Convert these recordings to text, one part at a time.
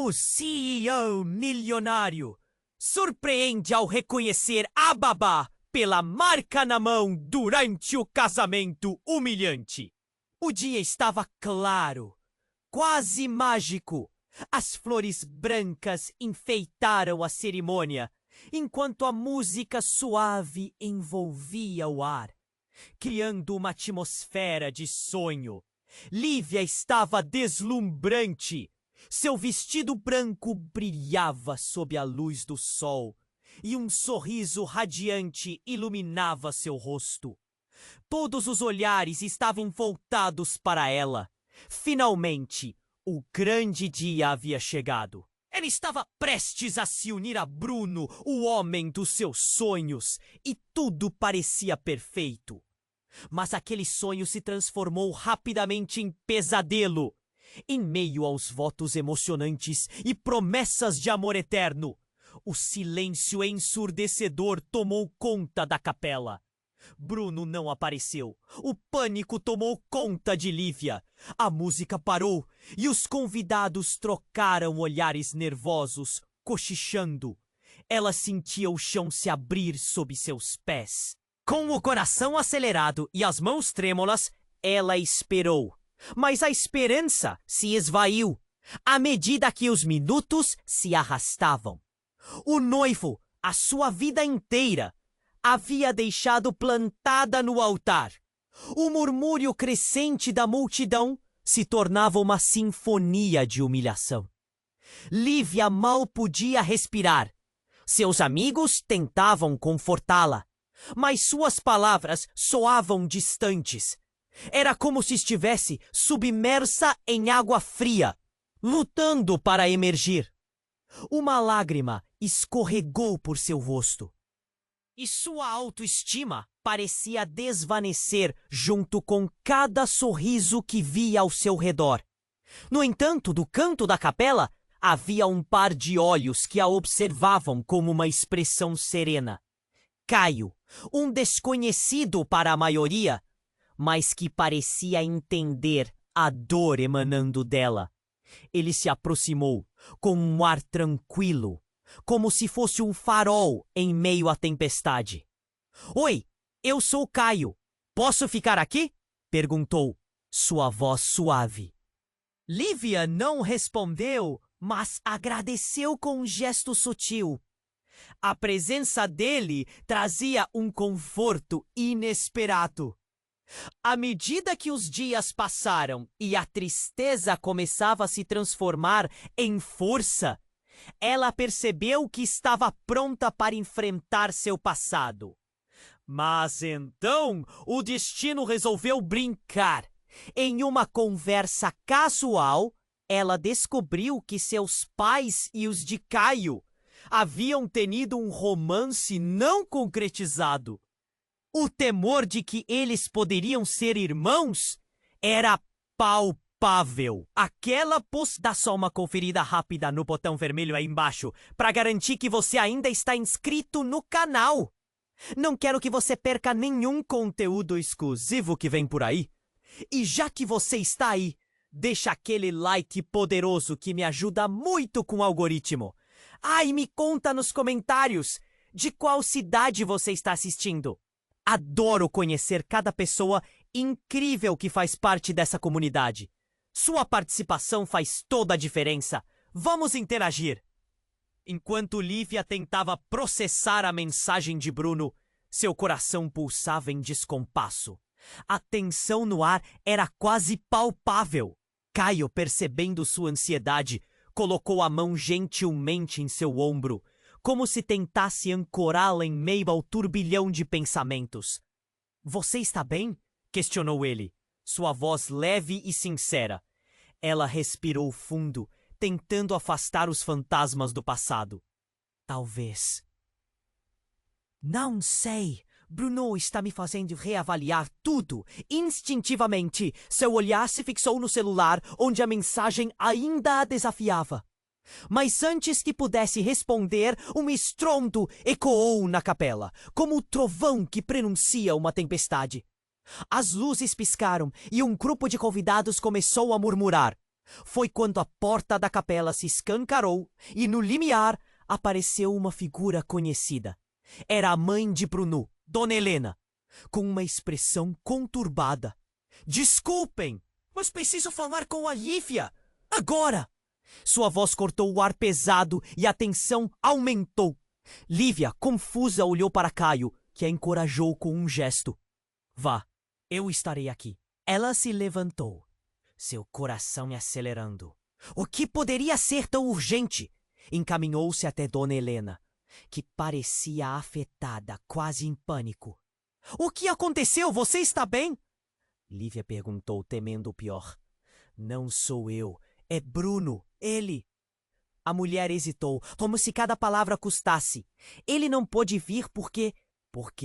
O CEO milionário surpreende ao reconhecer a babá pela marca na mão durante o casamento humilhante. O dia estava claro, quase mágico. As flores brancas enfeitaram a cerimônia, enquanto a música suave envolvia o ar, criando uma atmosfera de sonho. Lívia estava deslumbrante. Seu vestido branco brilhava sob a luz do sol, e um sorriso radiante iluminava seu rosto. Todos os olhares estavam voltados para ela. Finalmente, o grande dia havia chegado. Ela estava prestes a se unir a Bruno, o homem dos seus sonhos, e tudo parecia perfeito. Mas aquele sonho se transformou rapidamente em pesadelo. Em meio aos votos emocionantes e promessas de amor eterno, o silêncio ensurdecedor tomou conta da capela. Bruno não apareceu. O pânico tomou conta de Lívia. A música parou e os convidados trocaram olhares nervosos, cochichando. Ela sentia o chão se abrir sob seus pés. Com o coração acelerado e as mãos trêmulas, ela esperou. Mas a esperança se esvaiu à medida que os minutos se arrastavam. O noivo, a sua vida inteira, havia deixado plantada no altar. O murmúrio crescente da multidão se tornava uma sinfonia de humilhação. Lívia mal podia respirar. Seus amigos tentavam confortá-la, mas suas palavras soavam distantes. Era como se estivesse submersa em água fria, lutando para emergir. Uma lágrima escorregou por seu rosto. E sua autoestima parecia desvanecer junto com cada sorriso que via ao seu redor. No entanto, do canto da capela, havia um par de olhos que a observavam com uma expressão serena. Caio, um desconhecido para a maioria, mas que parecia entender a dor emanando dela. Ele se aproximou com um ar tranquilo, como se fosse um farol em meio à tempestade. Oi, eu sou Caio. Posso ficar aqui? Perguntou, sua voz suave. Lívia não respondeu, mas agradeceu com um gesto sutil. A presença dele trazia um conforto inesperado. À medida que os dias passaram e a tristeza começava a se transformar em força, ela percebeu que estava pronta para enfrentar seu passado. Mas então o destino resolveu brincar. Em uma conversa casual, ela descobriu que seus pais e os de Caio haviam tenido um romance não concretizado. O temor de que eles poderiam ser irmãos era palpável. Dá só uma conferida rápida no botão vermelho aí embaixo para garantir que você ainda está inscrito no canal. Não quero que você perca nenhum conteúdo exclusivo que vem por aí. E já que você está aí, deixa aquele like poderoso que me ajuda muito com o algoritmo. E me conta nos comentários de qual cidade você está assistindo. Adoro conhecer cada pessoa incrível que faz parte dessa comunidade. Sua participação faz toda a diferença. Vamos interagir. Enquanto Lívia tentava processar a mensagem de Bruno, seu coração pulsava em descompasso. A tensão no ar era quase palpável. Caio, percebendo sua ansiedade, colocou a mão gentilmente em seu ombro, como se tentasse ancorá-la em meio ao turbilhão de pensamentos. Você está bem? Questionou ele, sua voz leve e sincera. Ela respirou fundo, tentando afastar os fantasmas do passado. Talvez. Não sei. Bruno está me fazendo reavaliar tudo. Instintivamente, seu olhar se fixou no celular, onde a mensagem ainda a desafiava. Mas antes que pudesse responder, um estrondo ecoou na capela, como o trovão que prenuncia uma tempestade. As luzes piscaram e um grupo de convidados começou a murmurar. Foi quando a porta da capela se escancarou e no limiar apareceu uma figura conhecida. Era a mãe de Bruno, Dona Helena, com uma expressão conturbada. Desculpem, mas preciso falar com a Lívia. Agora! Sua voz cortou o ar pesado e a tensão aumentou. Lívia, confusa, olhou para Caio, que a encorajou com um gesto. Vá, eu estarei aqui. Ela se levantou, seu coração acelerando. O que poderia ser tão urgente? Encaminhou-se até Dona Helena, que parecia afetada, quase em pânico. O que aconteceu? Você está bem? Lívia perguntou, temendo o pior. Não sou eu, é Bruno, ele. A mulher hesitou, como se cada palavra custasse. Ele não pôde vir porque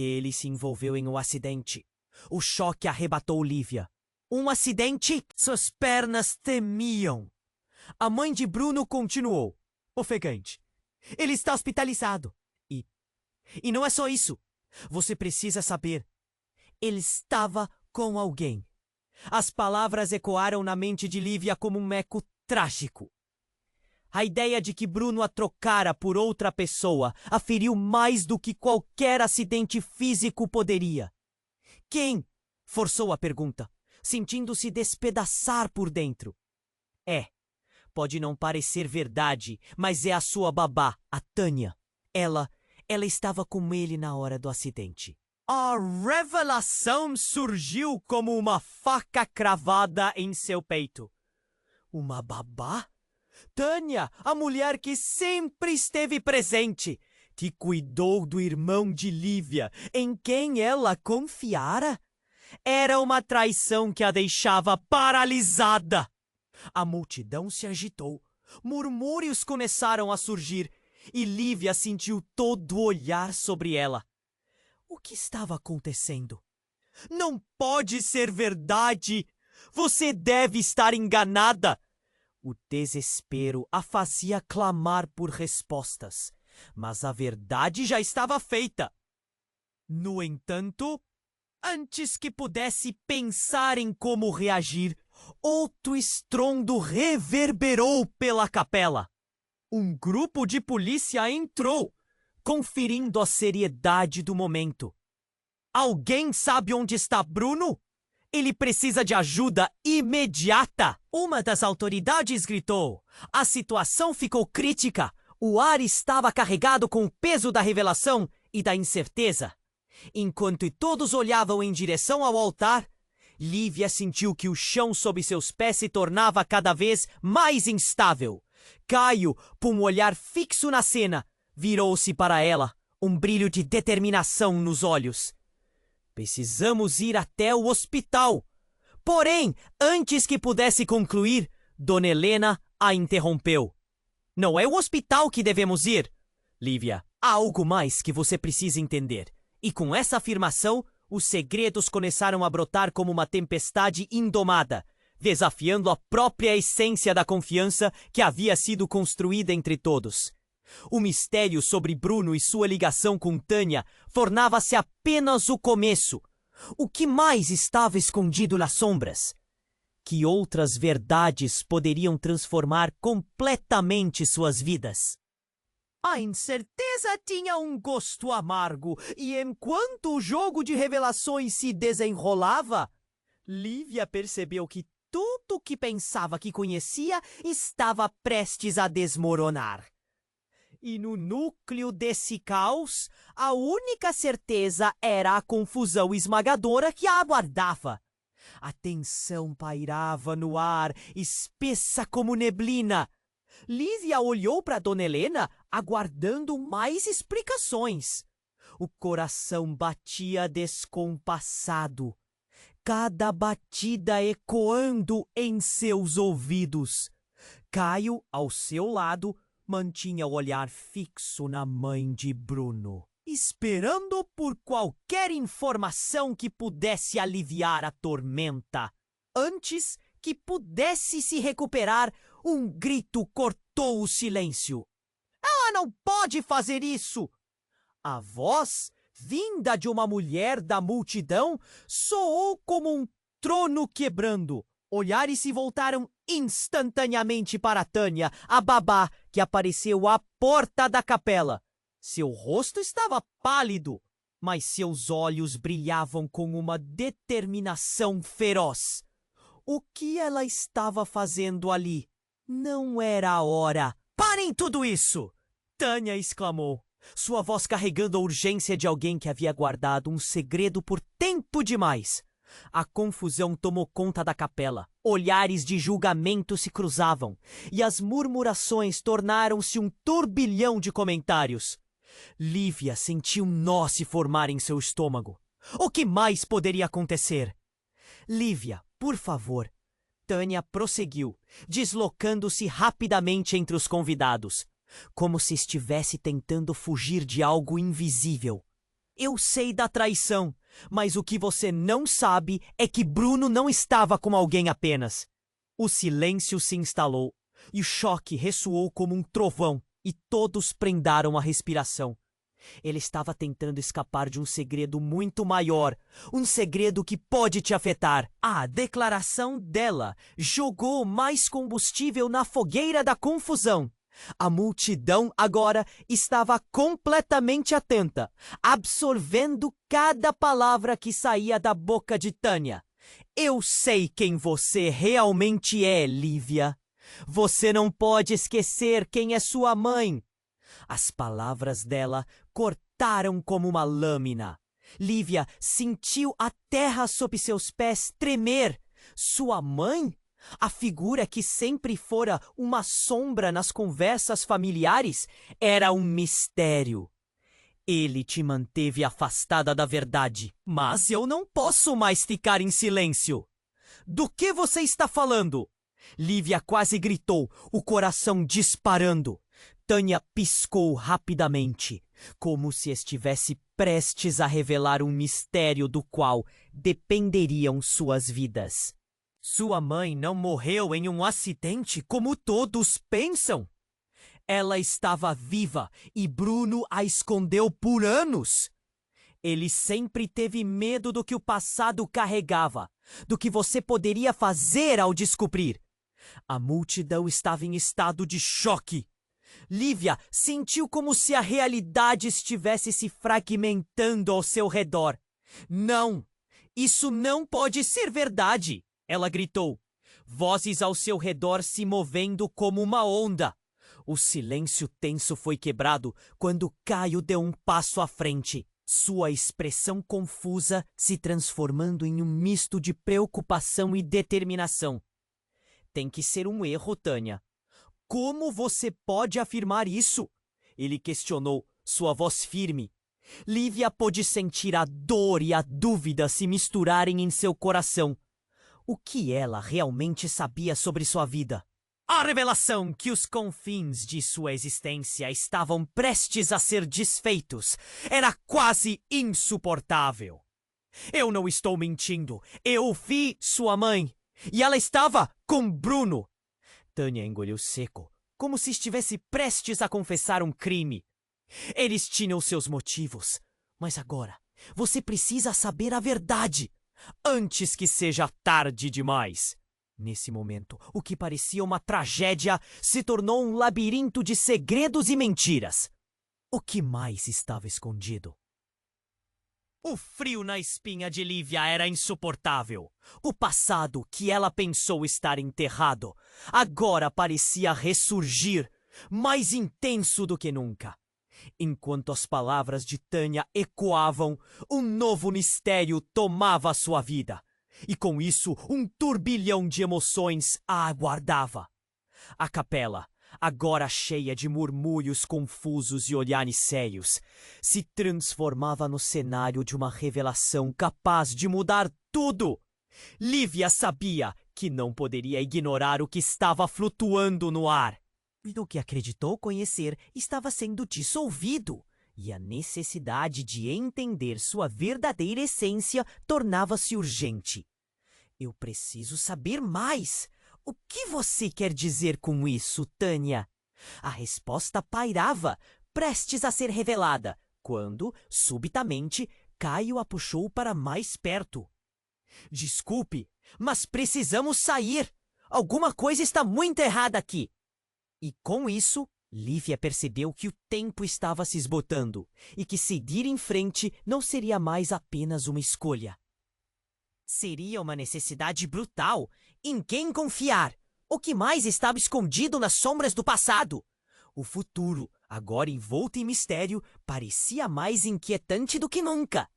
ele se envolveu em um acidente. O choque arrebatou Lívia. Um acidente? Suas pernas tremiam. A mãe de Bruno continuou, ofegante. Ele está hospitalizado. E não é só isso. Você precisa saber. Ele estava com alguém. As palavras ecoaram na mente de Lívia como um eco trágico. A ideia de que Bruno a trocara por outra pessoa a feriu mais do que qualquer acidente físico poderia. Quem? Forçou a pergunta, sentindo-se despedaçar por dentro. Pode não parecer verdade, mas é a sua babá, a Tânia. Ela estava com ele na hora do acidente. A revelação surgiu como uma faca cravada em seu peito. Uma babá? Tânia, a mulher que sempre esteve presente, que cuidou do irmão de Lívia, em quem ela confiara? Era uma traição que a deixava paralisada. A multidão se agitou, murmúrios começaram a surgir e Lívia sentiu todo o olhar sobre ela. O que estava acontecendo? Não pode ser verdade! Você deve estar enganada! O desespero a fazia clamar por respostas, mas a verdade já estava feita. No entanto, antes que pudesse pensar em como reagir, outro estrondo reverberou pela capela. Um grupo de polícia entrou, conferindo a seriedade do momento. Alguém sabe onde está Bruno? Ele precisa de ajuda imediata! Uma das autoridades gritou. A situação ficou crítica. O ar estava carregado com o peso da revelação e da incerteza. Enquanto todos olhavam em direção ao altar, Lívia sentiu que o chão sob seus pés se tornava cada vez mais instável. Caio, com um olhar fixo na cena, virou-se para ela, um brilho de determinação nos olhos. Precisamos ir até o hospital. Porém, antes que pudesse concluir, Dona Helena a interrompeu. Não é o hospital que devemos ir. Lívia, há algo mais que você precisa entender. E com essa afirmação, os segredos começaram a brotar como uma tempestade indomada, desafiando a própria essência da confiança que havia sido construída entre todos. O mistério sobre Bruno e sua ligação com Tânia tornava-se apenas o começo. O que mais estava escondido nas sombras? Que outras verdades poderiam transformar completamente suas vidas? A incerteza tinha um gosto amargo, e enquanto o jogo de revelações se desenrolava, Lívia percebeu que tudo o que pensava que conhecia estava prestes a desmoronar. E no núcleo desse caos, a única certeza era a confusão esmagadora que a aguardava. A tensão pairava no ar, espessa como neblina. Lívia olhou para Dona Helena, aguardando mais explicações. O coração batia descompassado, cada batida ecoando em seus ouvidos. Caio, ao seu lado, mantinha o olhar fixo na mãe de Bruno, esperando por qualquer informação que pudesse aliviar a tormenta. Antes que pudesse se recuperar, um grito cortou o silêncio. Ela não pode fazer isso! A voz, vinda de uma mulher da multidão, soou como um trono quebrando. Olhares se voltaram instantaneamente para Tânia, a babá, que apareceu à porta da capela. Seu rosto estava pálido, mas seus olhos brilhavam com uma determinação feroz. O que ela estava fazendo ali? Não era a hora. Parem tudo isso! Tânia exclamou, sua voz carregando a urgência de alguém que havia guardado um segredo por tempo demais. A confusão tomou conta da capela. Olhares de julgamento se cruzavam, e as murmurações tornaram-se um turbilhão de comentários. Lívia sentiu um nó se formar em seu estômago. O que mais poderia acontecer? Lívia, por favor. Tânia prosseguiu, deslocando-se rapidamente entre os convidados, como se estivesse tentando fugir de algo invisível. Eu sei da traição, mas o que você não sabe é que Bruno não estava com alguém apenas. O silêncio se instalou, e o choque ressoou como um trovão, e todos prendaram a respiração. Ele estava tentando escapar de um segredo muito maior, um segredo que pode te afetar. A declaração dela jogou mais combustível na fogueira da confusão. A multidão agora estava completamente atenta, absorvendo cada palavra que saía da boca de Tânia. Eu sei quem você realmente é, Lívia. Você não pode esquecer quem é sua mãe. As palavras dela cortaram como uma lâmina. Lívia sentiu a terra sob seus pés tremer. Sua mãe? A figura que sempre fora uma sombra nas conversas familiares era um mistério. Ele te manteve afastada da verdade, mas eu não posso mais ficar em silêncio. Do que você está falando? Lívia quase gritou, o coração disparando. Tânia piscou rapidamente, como se estivesse prestes a revelar um mistério do qual dependeriam suas vidas. Sua mãe não morreu em um acidente como todos pensam. Ela estava viva e Bruno a escondeu por anos. Ele sempre teve medo do que o passado carregava, do que você poderia fazer ao descobrir. A multidão estava em estado de choque. Lívia sentiu como se a realidade estivesse se fragmentando ao seu redor. Não! Isso não pode ser verdade! Ela gritou. Vozes ao seu redor se movendo como uma onda. O silêncio tenso foi quebrado quando Caio deu um passo à frente, sua expressão confusa se transformando em um misto de preocupação e determinação. Tem que ser um erro, Tânia. Como você pode afirmar isso? Ele questionou, sua voz firme. Lívia pôde sentir a dor e a dúvida se misturarem em seu coração. O que ela realmente sabia sobre sua vida? A revelação que os confins de sua existência estavam prestes a ser desfeitos era quase insuportável. Eu não estou mentindo. Eu vi sua mãe. E ela estava com Bruno. Tânia engoliu seco, como se estivesse prestes a confessar um crime. Eles tinham seus motivos. Mas agora, você precisa saber a verdade, antes que seja tarde demais. Nesse momento, o que parecia uma tragédia se tornou um labirinto de segredos e mentiras. O que mais estava escondido? O frio na espinha de Lívia era insuportável. O passado que ela pensou estar enterrado agora parecia ressurgir, mais intenso do que nunca. Enquanto as palavras de Tânia ecoavam, um novo mistério tomava sua vida. E com isso, um turbilhão de emoções a aguardava. A capela, agora cheia de murmúrios confusos e olhares sérios, se transformava no cenário de uma revelação capaz de mudar tudo. Lívia sabia que não poderia ignorar o que estava flutuando no ar. E o que acreditou conhecer estava sendo dissolvido, e a necessidade de entender sua verdadeira essência tornava-se urgente. Eu preciso saber mais. O que você quer dizer com isso, Tânia? A resposta pairava, prestes a ser revelada, quando, subitamente, Caio a puxou para mais perto. Desculpe, mas precisamos sair. Alguma coisa está muito errada aqui. E com isso, Lívia percebeu que o tempo estava se esgotando e que seguir em frente não seria mais apenas uma escolha. Seria uma necessidade brutal. Em quem confiar? O que mais estava escondido nas sombras do passado? O futuro, agora envolto em mistério, parecia mais inquietante do que nunca.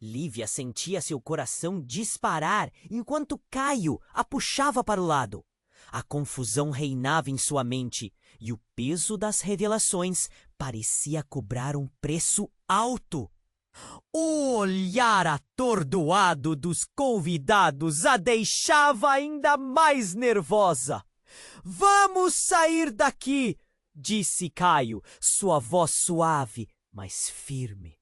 Lívia sentia seu coração disparar enquanto Caio a puxava para o lado. A confusão reinava em sua mente e o peso das revelações parecia cobrar um preço alto. O olhar atordoado dos convidados a deixava ainda mais nervosa. "Vamos sair daqui!" disse Caio, sua voz suave, mas firme.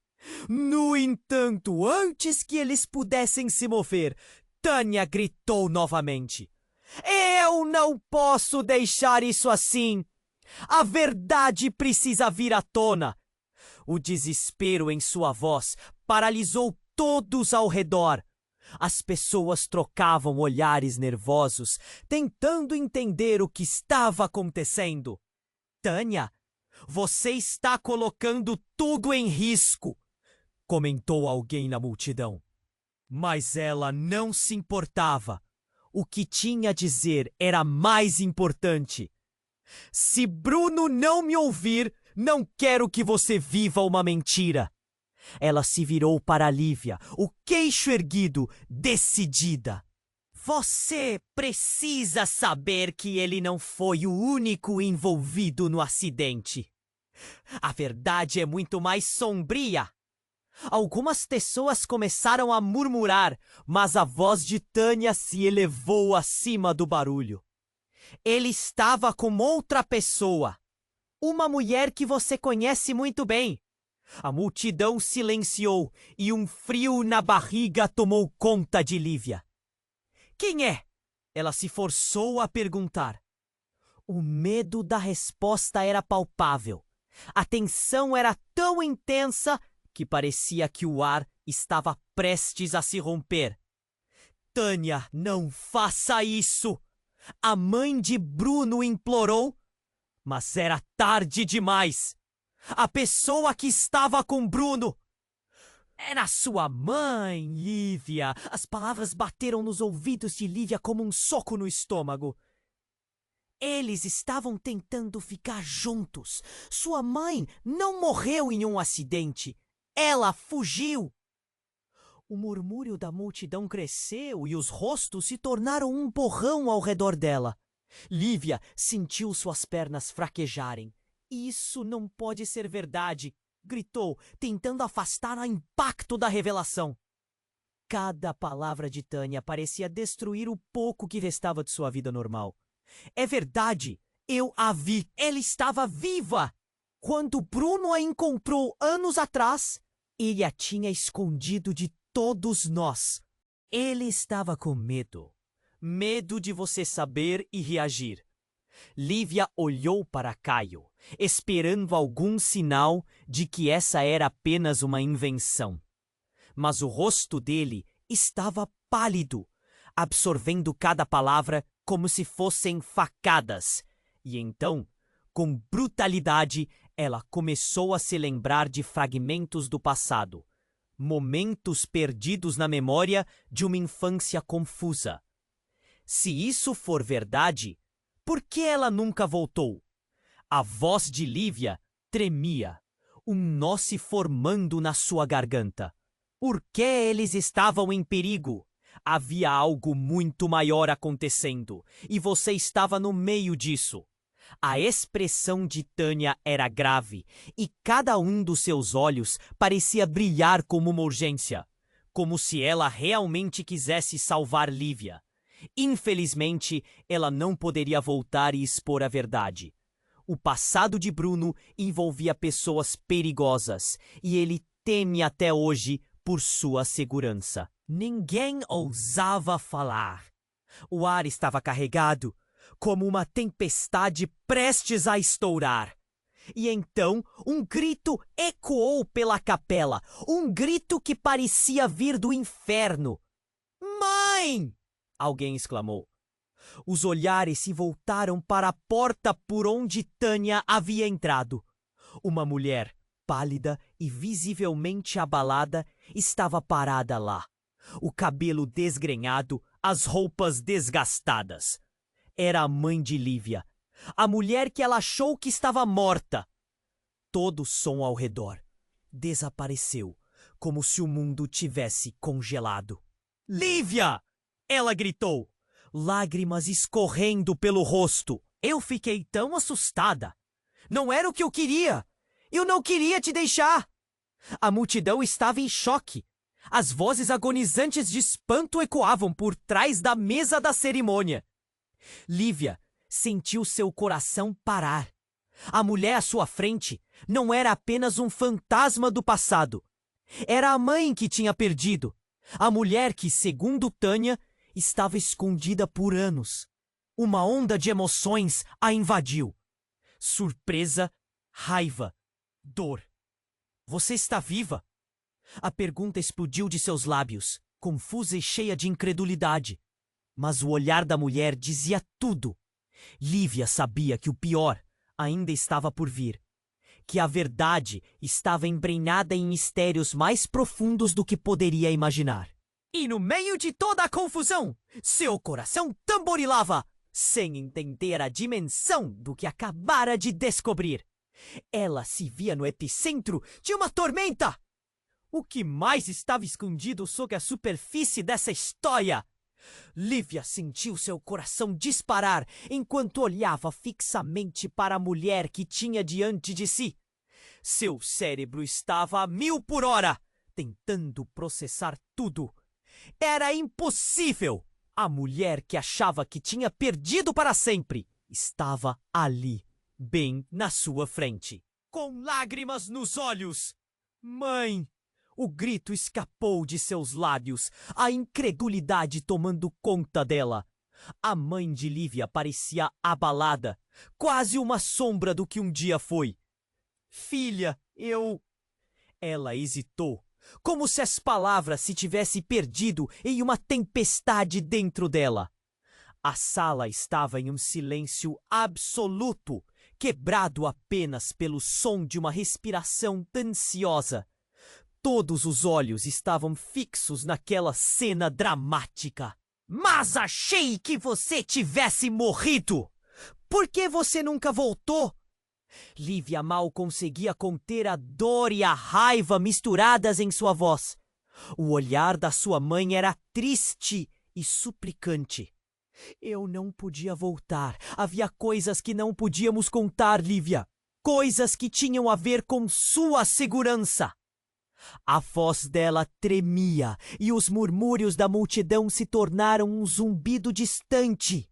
No entanto, antes que eles pudessem se mover, Tânia gritou novamente. "Eu não posso deixar isso assim! A verdade precisa vir à tona!" O desespero em sua voz paralisou todos ao redor. As pessoas trocavam olhares nervosos, tentando entender o que estava acontecendo. "Tânia, você está colocando tudo em risco", comentou alguém na multidão. Mas ela não se importava. O que tinha a dizer era mais importante. "Se Bruno não me ouvir, não quero que você viva uma mentira." Ela se virou para Lívia, o queixo erguido, decidida. "Você precisa saber que ele não foi o único envolvido no acidente. A verdade é muito mais sombria." Algumas pessoas começaram a murmurar, mas a voz de Tânia se elevou acima do barulho. "Ele estava com outra pessoa. Uma mulher que você conhece muito bem." A multidão silenciou e um frio na barriga tomou conta de Lívia. "Quem é?" Ela se forçou a perguntar. O medo da resposta era palpável. A tensão era tão intensa que parecia que o ar estava prestes a se romper. "Tânia, não faça isso!" A mãe de Bruno implorou, mas era tarde demais. A pessoa que estava com Bruno era sua mãe, Lívia. As palavras bateram nos ouvidos de Lívia como um soco no estômago. Eles estavam tentando ficar juntos. Sua mãe não morreu em um acidente. Ela fugiu. O murmúrio da multidão cresceu e os rostos se tornaram um borrão ao redor dela. Lívia sentiu suas pernas fraquejarem. "Isso não pode ser verdade!" gritou, tentando afastar o impacto da revelação. Cada palavra de Tânia parecia destruir o pouco que restava de sua vida normal. "É verdade! Eu a vi! Ela estava viva! Quando Bruno a encontrou anos atrás, ele a tinha escondido de todos nós. Ele estava com medo. Medo de você saber e reagir." Lívia olhou para Caio, esperando algum sinal de que essa era apenas uma invenção. Mas o rosto dele estava pálido, absorvendo cada palavra como se fossem facadas. E então, com brutalidade, ela começou a se lembrar de fragmentos do passado, momentos perdidos na memória de uma infância confusa. Se isso for verdade, por que ela nunca voltou? A voz de Lívia tremia, um nó se formando na sua garganta. Por que eles estavam em perigo? Havia algo muito maior acontecendo, e você estava no meio disso. A expressão de Tânia era grave, e cada um dos seus olhos parecia brilhar como uma urgência, como se ela realmente quisesse salvar Lívia. Infelizmente, ela não poderia voltar e expor a verdade. O passado de Bruno envolvia pessoas perigosas, e ele teme até hoje por sua segurança. Ninguém ousava falar. O ar estava carregado, como uma tempestade prestes a estourar. E então um grito ecoou pela capela, um grito que parecia vir do inferno. "Mãe!" alguém exclamou. Os olhares se voltaram para a porta por onde Tânia havia entrado. Uma mulher, pálida e visivelmente abalada, estava parada lá. O cabelo desgrenhado, as roupas desgastadas. Era a mãe de Lívia, a mulher que ela achou que estava morta. Todo o som ao redor desapareceu, como se o mundo tivesse congelado. Lívia! Ela gritou, lágrimas escorrendo pelo rosto. Eu fiquei tão assustada. Não era o que eu queria. Eu não queria te deixar. A multidão estava em choque. As vozes agonizantes de espanto ecoavam por trás da mesa da cerimônia. Lívia sentiu seu coração parar. A mulher à sua frente não era apenas um fantasma do passado. Era a mãe que tinha perdido. A mulher que, segundo Tânia, estava escondida por anos. Uma onda de emoções a invadiu. Surpresa, raiva, dor. Você está viva? A pergunta explodiu de seus lábios, confusa e cheia de incredulidade. Mas o olhar da mulher dizia tudo. Lívia sabia que o pior ainda estava por vir. Que a verdade estava embrenhada em mistérios mais profundos do que poderia imaginar. E no meio de toda a confusão, seu coração tamborilava, sem entender a dimensão do que acabara de descobrir. Ela se via no epicentro de uma tormenta. O que mais estava escondido sob a superfície dessa história? Lívia sentiu seu coração disparar enquanto olhava fixamente para a mulher que tinha diante de si. Seu cérebro estava a 1000 por hora, tentando processar tudo. Era impossível! A mulher que achava que tinha perdido para sempre estava ali, bem na sua frente, com lágrimas nos olhos. Mãe! O grito escapou de seus lábios, a incredulidade tomando conta dela. A mãe de Lívia parecia abalada, quase uma sombra do que um dia foi. Filha, eu... Ela hesitou, como se as palavras se tivessem perdido em uma tempestade dentro dela. A sala estava em um silêncio absoluto, quebrado apenas pelo som de uma respiração ansiosa. Todos os olhos estavam fixos naquela cena dramática. Mas achei que você tivesse morrido! Por que você nunca voltou? Lívia mal conseguia conter a dor e a raiva misturadas em sua voz. O olhar da sua mãe era triste e suplicante. Eu não podia voltar. Havia coisas que não podíamos contar, Lívia. Coisas que tinham a ver com sua segurança. A voz dela tremia e os murmúrios da multidão se tornaram um zumbido distante.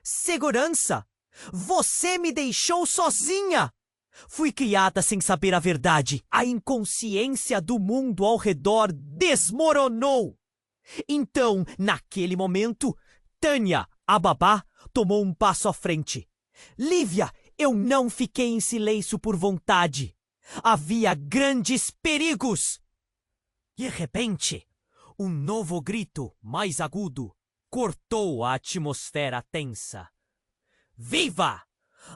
Segurança? Você me deixou sozinha! Fui criada sem saber a verdade. A inconsciência do mundo ao redor desmoronou. Então, naquele momento, Tânia, a babá, tomou um passo à frente. Lívia, eu não fiquei em silêncio por vontade. Havia grandes perigos. De repente, um novo grito, mais agudo, cortou a atmosfera tensa. Viva!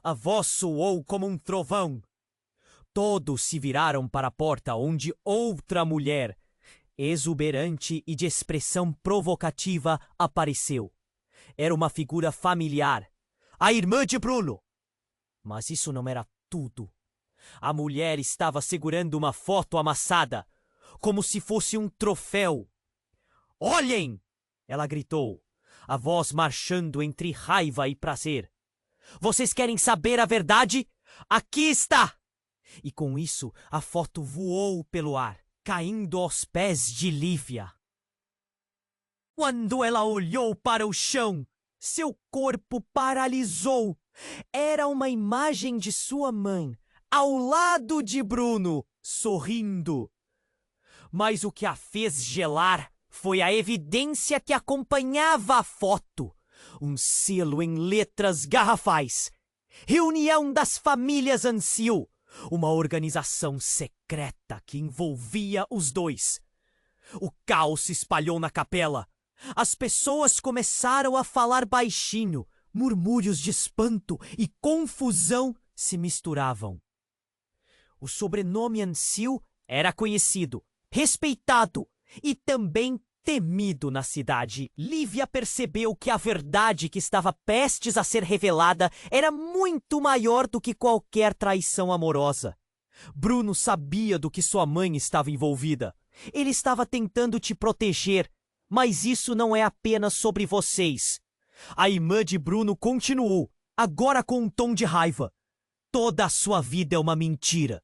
A voz soou como um trovão. Todos se viraram para a porta onde outra mulher, exuberante e de expressão provocativa, apareceu. Era uma figura familiar, a irmã de Bruno. Mas isso não era tudo. A mulher estava segurando uma foto amassada, como se fosse um troféu. Olhem! Ela gritou, a voz marchando entre raiva e prazer. Vocês querem saber a verdade? Aqui está! E com isso, a foto voou pelo ar, caindo aos pés de Lívia. Quando ela olhou para o chão, seu corpo paralisou. Era uma imagem de sua mãe, ao lado de Bruno, sorrindo. Mas o que a fez gelar foi a evidência que acompanhava a foto. Um selo em letras garrafais. Reunião das Famílias Ancil. Uma organização secreta que envolvia os dois. O caos se espalhou na capela. As pessoas começaram a falar baixinho, murmúrios de espanto e confusão se misturavam. O sobrenome Ancil era conhecido, respeitado e também temido na cidade. Lívia percebeu que a verdade que estava prestes a ser revelada era muito maior do que qualquer traição amorosa. Bruno sabia do que sua mãe estava envolvida. Ele estava tentando te proteger, mas isso não é apenas sobre vocês. A irmã de Bruno continuou, agora com um tom de raiva. Toda a sua vida é uma mentira.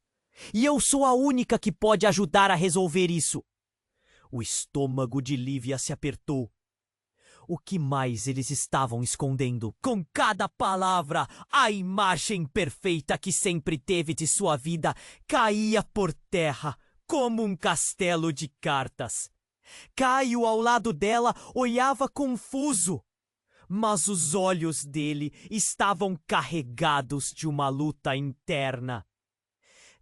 E eu sou a única que pode ajudar a resolver isso. O estômago de Lívia se apertou. O que mais eles estavam escondendo? Com cada palavra, a imagem perfeita que sempre teve de sua vida caía por terra, como um castelo de cartas. Caio, ao lado dela, olhava confuso, mas os olhos dele estavam carregados de uma luta interna.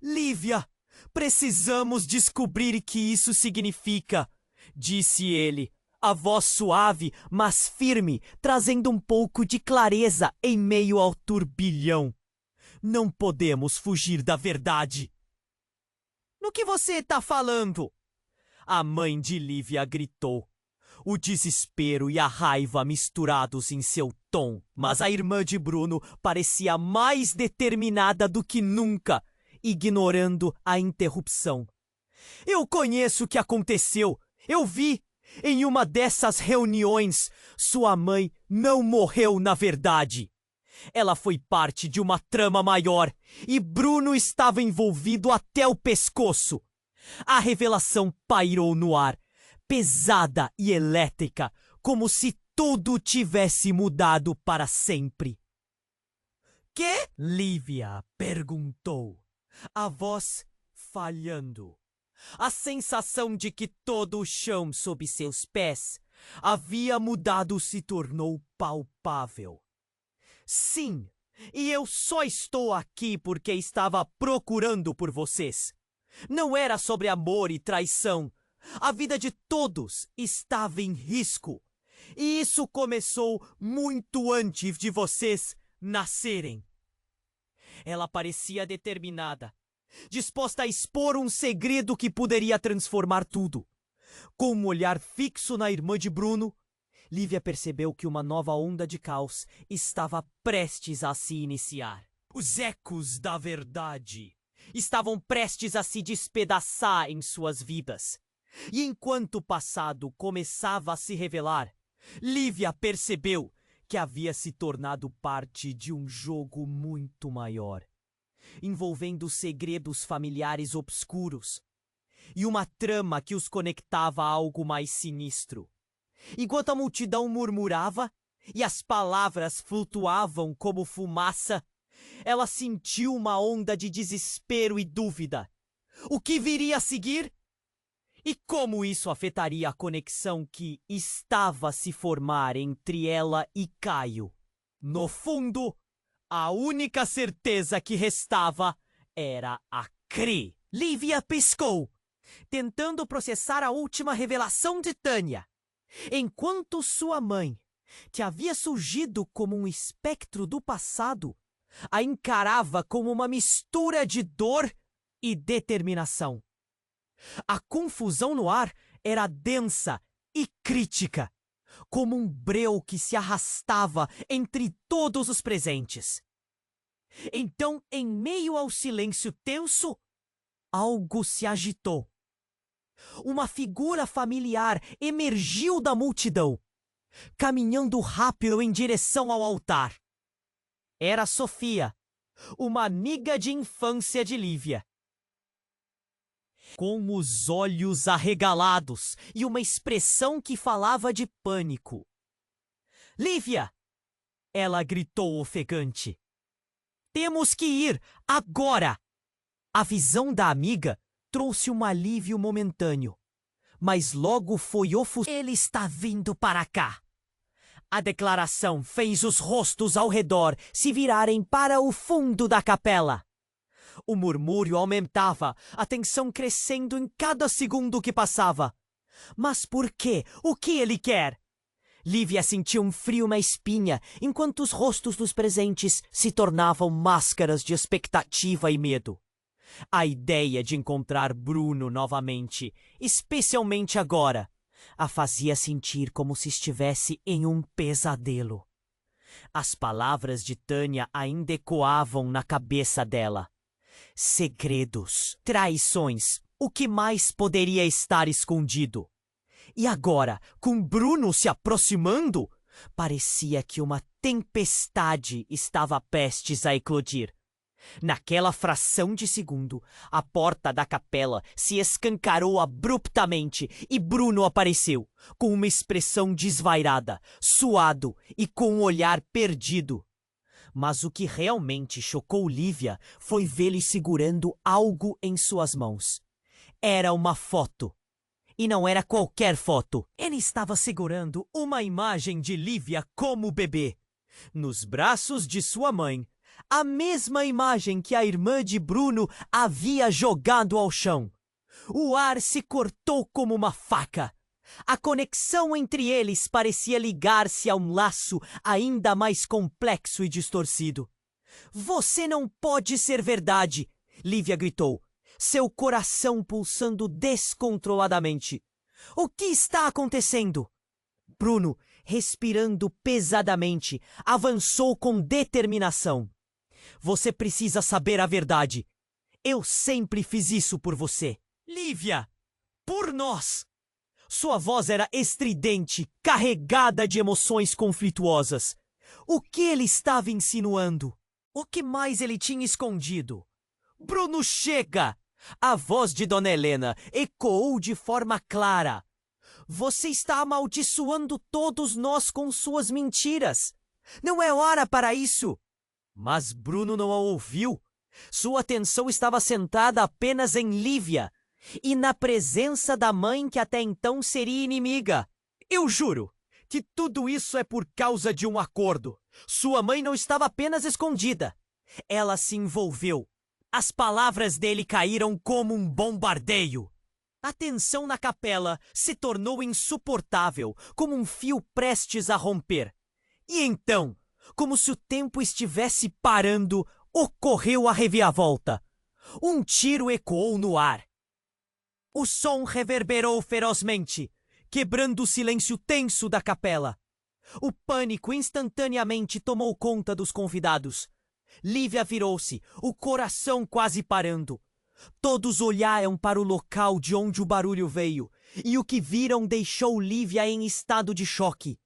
Lívia, precisamos descobrir o que isso significa, disse ele, a voz suave, mas firme, trazendo um pouco de clareza em meio ao turbilhão. Não podemos fugir da verdade. No que você está falando? A mãe de Lívia gritou. O desespero e a raiva misturados em seu tom, mas a irmã de Bruno parecia mais determinada do que nunca, ignorando a interrupção. Eu conheço o que aconteceu. Eu vi. Em uma dessas reuniões, sua mãe não morreu na verdade. Ela foi parte de uma trama maior e Bruno estava envolvido até o pescoço. A revelação pairou no ar, pesada e elétrica, como se tudo tivesse mudado para sempre. Que? Lívia perguntou, a voz falhando. A sensação de que todo o chão sob seus pés havia mudado se tornou palpável. Sim, e eu só estou aqui porque estava procurando por vocês. Não era sobre amor e traição. A vida de todos estava em risco. E isso começou muito antes de vocês nascerem. Ela parecia determinada, disposta a expor um segredo que poderia transformar tudo. Com um olhar fixo na irmã de Bruno, Lívia percebeu que uma nova onda de caos estava prestes a se iniciar. Os ecos da verdade estavam prestes a se despedaçar em suas vidas. E enquanto o passado começava a se revelar, Lívia percebeu que havia se tornado parte de um jogo muito maior, envolvendo segredos familiares obscuros e uma trama que os conectava a algo mais sinistro. Enquanto a multidão murmurava e as palavras flutuavam como fumaça, ela sentiu uma onda de desespero e dúvida. O que viria a seguir? E como isso afetaria a conexão que estava a se formar entre ela e Caio? No fundo, a única certeza que restava era a Cree. Lívia piscou, tentando processar a última revelação de Tânia. Enquanto sua mãe, que havia surgido como um espectro do passado, a encarava como uma mistura de dor e determinação. A confusão no ar era densa e crítica, como um breu que se arrastava entre todos os presentes. Então, em meio ao silêncio tenso, algo se agitou. Uma figura familiar emergiu da multidão, caminhando rápido em direção ao altar. Era Sofia, uma amiga de infância de Lívia. Com os olhos arregalados e uma expressão que falava de pânico. Lívia! Ela gritou ofegante. Temos que ir, agora! A visão da amiga trouxe um alívio momentâneo, mas logo foi ofuscado. Ele está vindo para cá. A declaração fez os rostos ao redor se virarem para o fundo da capela. O murmúrio aumentava, a tensão crescendo em cada segundo que passava. Mas por quê? O que ele quer? Lívia sentiu um frio na espinha, enquanto os rostos dos presentes se tornavam máscaras de expectativa e medo. A ideia de encontrar Bruno novamente, especialmente agora, a fazia sentir como se estivesse em um pesadelo. As palavras de Tânia ainda ecoavam na cabeça dela. Segredos, traições, o que mais poderia estar escondido? E agora, com Bruno se aproximando, parecia que uma tempestade estava prestes a eclodir. Naquela fração de segundo, a porta da capela se escancarou abruptamente e Bruno apareceu, com uma expressão desvairada, suado e com um olhar perdido. Mas o que realmente chocou Lívia foi vê-lo segurando algo em suas mãos. Era uma foto. E não era qualquer foto. Ele estava segurando uma imagem de Lívia como bebê, nos braços de sua mãe. A mesma imagem que a irmã de Bruno havia jogado ao chão. O ar se cortou como uma faca. A conexão entre eles parecia ligar-se a um laço ainda mais complexo e distorcido. Você não pode ser verdade, Lívia gritou, seu coração pulsando descontroladamente. O que está acontecendo? Bruno, respirando pesadamente, avançou com determinação. Você precisa saber a verdade. Eu sempre fiz isso por você. Lívia! Por nós! Sua voz era estridente, carregada de emoções conflituosas. O que ele estava insinuando? O que mais ele tinha escondido? Bruno, chega! A voz de Dona Helena ecoou de forma clara. Você está amaldiçoando todos nós com suas mentiras. Não é hora para isso. Mas Bruno não a ouviu. Sua atenção estava centrada apenas em Lívia e na presença da mãe que até então seria inimiga. Eu juro que tudo isso é por causa de um acordo. Sua mãe não estava apenas escondida. Ela se envolveu. As palavras dele caíram como um bombardeio. A tensão na capela se tornou insuportável, como um fio prestes a romper. E então, como se o tempo estivesse parando, ocorreu a reviravolta. Um tiro ecoou no ar. O som reverberou ferozmente, quebrando o silêncio tenso da capela. O pânico instantaneamente tomou conta dos convidados. Lívia virou-se, o coração quase parando. Todos olharam para o local de onde o barulho veio, e o que viram deixou Lívia em estado de choque.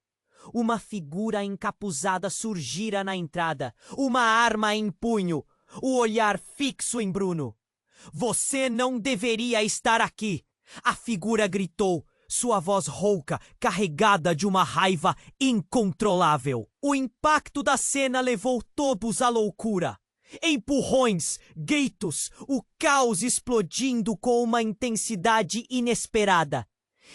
Uma figura encapuzada surgira na entrada, uma arma em punho, o olhar fixo em Bruno. Você não deveria estar aqui! A figura gritou, sua voz rouca, carregada de uma raiva incontrolável. O impacto da cena levou todos à loucura. Empurrões, gritos, o caos explodindo com uma intensidade inesperada.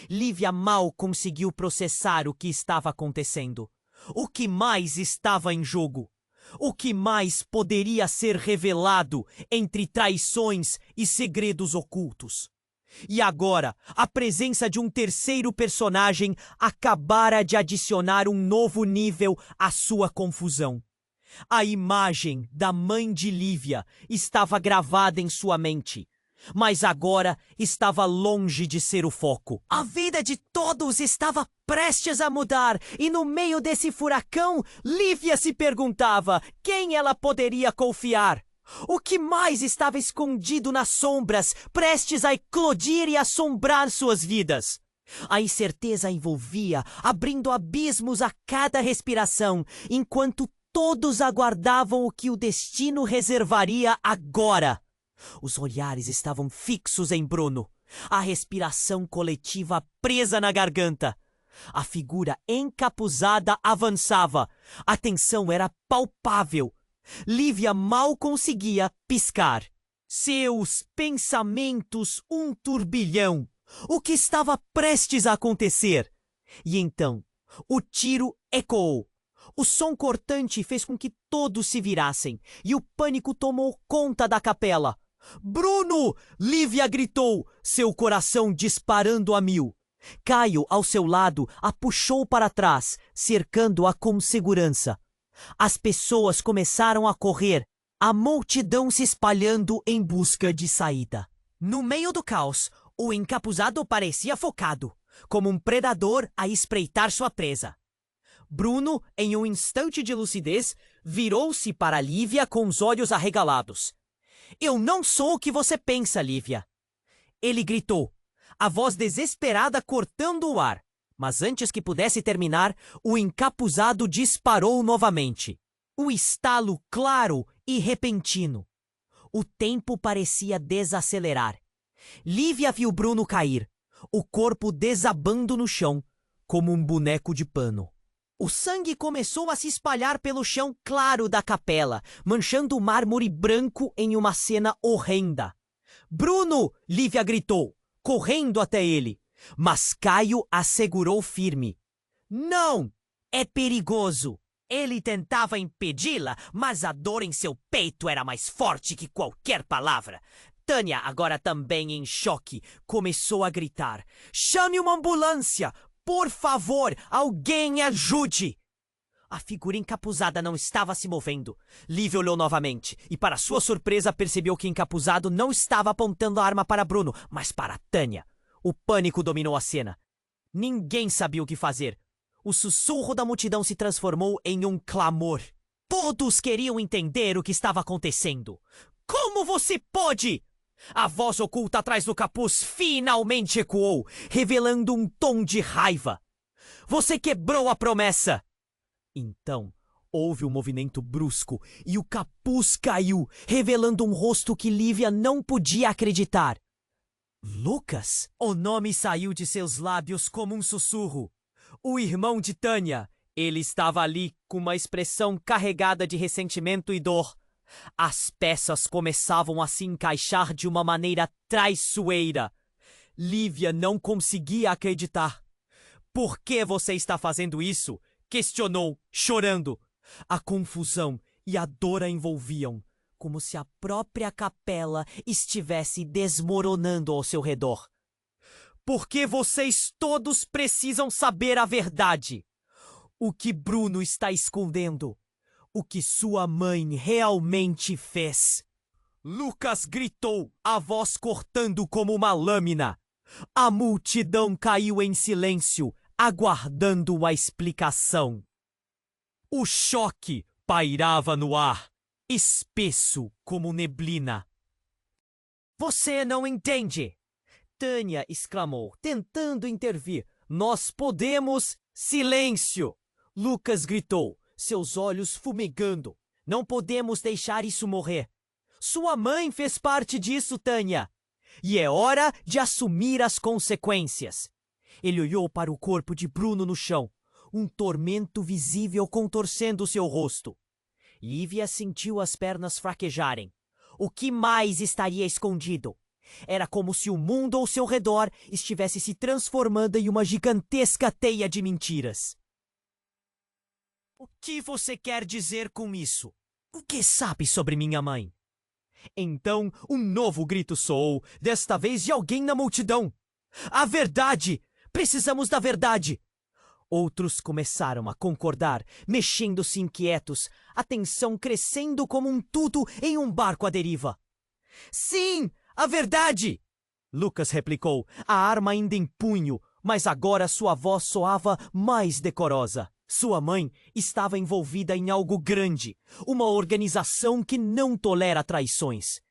Lívia mal conseguiu processar o que estava acontecendo. O que mais estava em jogo? O que mais poderia ser revelado entre traições e segredos ocultos? E agora, a presença de um terceiro personagem acabara de adicionar um novo nível à sua confusão. A imagem da mãe de Lívia estava gravada em sua mente, mas agora estava longe de ser o foco. A vida de todos estava prestes a mudar, e no meio desse furacão, Lívia se perguntava quem ela poderia confiar. O que mais estava escondido nas sombras, prestes a eclodir e assombrar suas vidas? A incerteza envolvia, abrindo abismos a cada respiração, enquanto todos aguardavam o que o destino reservaria agora. Os olhares estavam fixos em Bruno, a respiração coletiva presa na garganta. A figura encapuzada avançava. A tensão era palpável. Lívia mal conseguia piscar. Seus pensamentos um turbilhão. O que estava prestes a acontecer? E então, o tiro ecoou. O som cortante fez com que todos se virassem, e o pânico tomou conta da capela. Bruno! Lívia gritou, seu coração disparando a mil. Caio, ao seu lado, a puxou para trás, cercando-a com segurança. As pessoas começaram a correr, a multidão se espalhando em busca de saída. No meio do caos, o encapuzado parecia focado, como um predador a espreitar sua presa. Bruno, em um instante de lucidez, virou-se para Lívia com os olhos arregalados. "Eu não sou o que você pensa, Lívia!" Ele gritou, a voz desesperada cortando o ar. Mas antes que pudesse terminar, o encapuzado disparou novamente. O estalo claro e repentino. O tempo parecia desacelerar. Lívia viu Bruno cair, o corpo desabando no chão, como um boneco de pano. O sangue começou a se espalhar pelo chão claro da capela, manchando o mármore branco em uma cena horrenda. "Bruno!" Lívia gritou, correndo até ele. Mas Caio a segurou firme. "Não! É perigoso!" Ele tentava impedi-la, mas a dor em seu peito era mais forte que qualquer palavra. Tânia, agora também em choque, começou a gritar: "Chame uma ambulância! Por favor, alguém ajude!" A figura encapuzada não estava se movendo. Lívia olhou novamente e, para sua surpresa, percebeu que o encapuzado não estava apontando a arma para Bruno, mas para Tânia. O pânico dominou a cena. Ninguém sabia o que fazer. O sussurro da multidão se transformou em um clamor. Todos queriam entender o que estava acontecendo. "Como você pode?" A voz oculta atrás do capuz finalmente ecoou, revelando um tom de raiva. "Você quebrou a promessa!" Então, houve um movimento brusco e o capuz caiu, revelando um rosto que Lívia não podia acreditar. "Lucas?" O nome saiu de seus lábios como um sussurro. O irmão de Tânia. Ele estava ali com uma expressão carregada de ressentimento e dor. As peças começavam a se encaixar de uma maneira traiçoeira. Lívia não conseguia acreditar. "Por que você está fazendo isso?" questionou, chorando. A confusão e a dor a envolviam, como se a própria capela estivesse desmoronando ao seu redor. "Porque vocês todos precisam saber a verdade. O que Bruno está escondendo. O que sua mãe realmente fez." Lucas gritou, a voz cortando como uma lâmina. A multidão caiu em silêncio, aguardando a explicação. O choque pairava no ar, espesso como neblina. "Você não entende!" Tânia exclamou, tentando intervir. "Nós podemos..." "Silêncio!" Lucas gritou, seus olhos fumegando. "Não podemos deixar isso morrer. Sua mãe fez parte disso, Tânia. E é hora de assumir as consequências." Ele olhou para o corpo de Bruno no chão, um tormento visível contorcendo seu rosto. Lívia sentiu as pernas fraquejarem. O que mais estaria escondido? Era como se o mundo ao seu redor estivesse se transformando em uma gigantesca teia de mentiras. "O que você quer dizer com isso? O que sabe sobre minha mãe?" Então, um novo grito soou, desta vez de alguém na multidão. "A verdade! Precisamos da verdade!" Outros começaram a concordar, mexendo-se inquietos, a tensão crescendo como um tudo em um barco à deriva. "Sim, a verdade!" Lucas replicou, a arma ainda em punho, mas agora sua voz soava mais decorosa. Sua mãe estava envolvida em algo grande, uma organização que não tolera traições.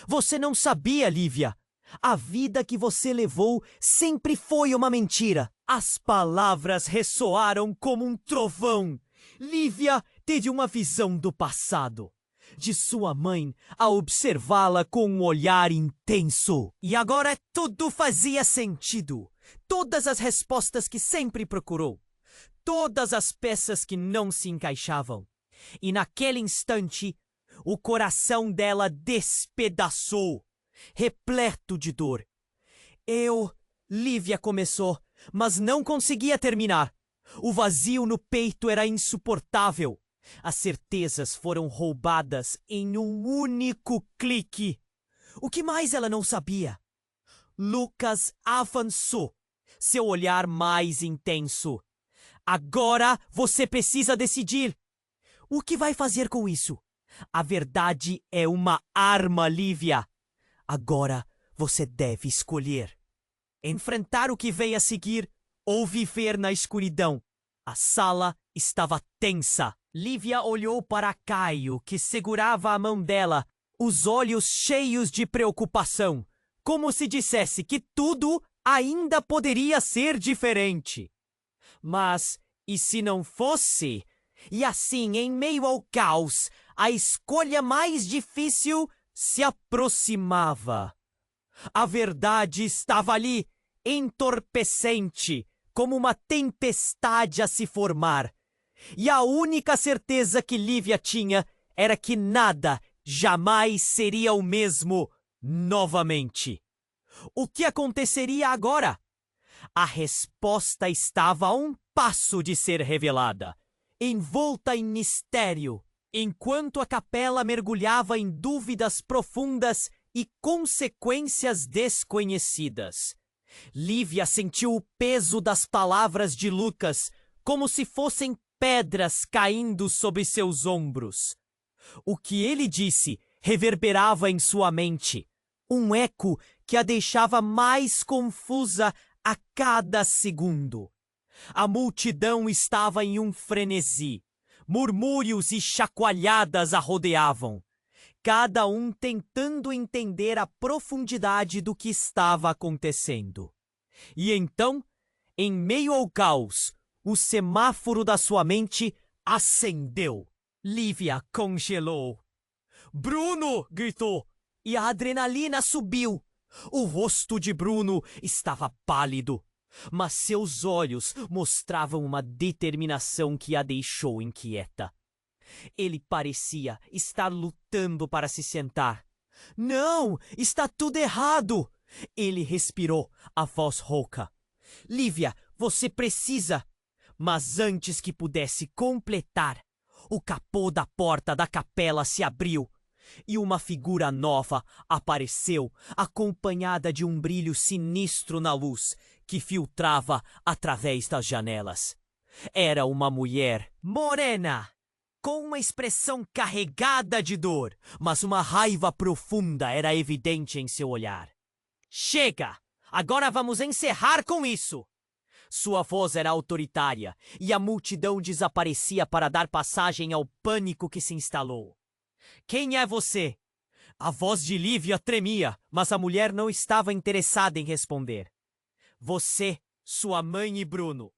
"Você não sabia, Lívia. A vida que você levou sempre foi uma mentira." As palavras ressoaram como um trovão. Lívia teve uma visão do passado, de sua mãe, a observá-la com um olhar intenso. E agora tudo fazia sentido. Todas as respostas que sempre procurou. Todas as peças que não se encaixavam. E naquele instante, o coração dela despedaçou, repleto de dor. Lívia começou, mas não conseguia terminar. O vazio no peito era insuportável. As certezas foram roubadas em um único clique. O que mais ela não sabia? Lucas avançou, seu olhar mais intenso. Agora você precisa decidir. O que vai fazer com isso? A verdade é uma arma, Lívia. Agora você deve escolher. Enfrentar o que vem a seguir ou viver na escuridão. A sala estava tensa. Lívia olhou para Caio, que segurava a mão dela, os olhos cheios de preocupação, como se dissesse que tudo ainda poderia ser diferente. Mas, e se não fosse? E assim, em meio ao caos, a escolha mais difícil se aproximava. A verdade estava ali, entorpecente, como uma tempestade a se formar. E a única certeza que Lívia tinha era que nada jamais seria o mesmo novamente. O que aconteceria agora? A resposta estava a um passo de ser revelada, envolta em mistério, enquanto a capela mergulhava em dúvidas profundas e consequências desconhecidas. Lívia sentiu o peso das palavras de Lucas, como se fossem pedras caindo sobre seus ombros. O que ele disse reverberava em sua mente, um eco que a deixava mais confusa a cada segundo. A multidão estava em um frenesi. Murmúrios e chacoalhadas a rodeavam, cada um tentando entender a profundidade do que estava acontecendo. E então, em meio ao caos, o semáforo da sua mente acendeu. Lívia congelou. "Bruno!" gritou, e a adrenalina subiu. O rosto de Bruno estava pálido, mas seus olhos mostravam uma determinação que a deixou inquieta. Ele parecia estar lutando para se sentar. "Não! Está tudo errado!" Ele respirou, a voz rouca. "Lívia, você precisa..." Mas antes que pudesse completar, o capô da porta da capela se abriu e uma figura nova apareceu, acompanhada de um brilho sinistro na luz que filtrava através das janelas. Era uma mulher morena, com uma expressão carregada de dor, mas uma raiva profunda era evidente em seu olhar. "Chega! Agora vamos encerrar com isso!" Sua voz era autoritária e a multidão desaparecia para dar passagem ao pânico que se instalou. "Quem é você?" A voz de Lívia tremia, mas a mulher não estava interessada em responder. "Você, sua mãe e Bruno.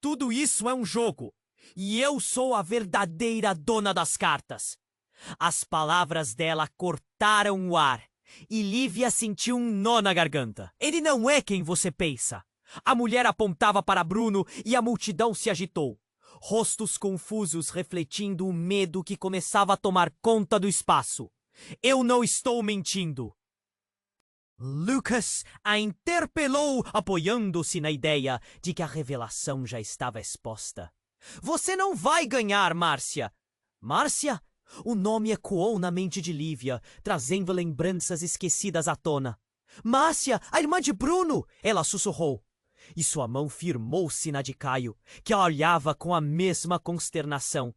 Tudo isso é um jogo. E eu sou a verdadeira dona das cartas." As palavras dela cortaram o ar e Lívia sentiu um nó na garganta. "Ele não é quem você pensa." A mulher apontava para Bruno e a multidão se agitou. Rostos confusos refletindo o medo que começava a tomar conta do espaço. "Eu não estou mentindo." Lucas a interpelou, apoiando-se na ideia de que a revelação já estava exposta. "Você não vai ganhar, Márcia." "Márcia?" O nome ecoou na mente de Lívia, trazendo lembranças esquecidas à tona. "Márcia, a irmã de Bruno!" ela sussurrou. E sua mão firmou-se na de Caio, que a olhava com a mesma consternação.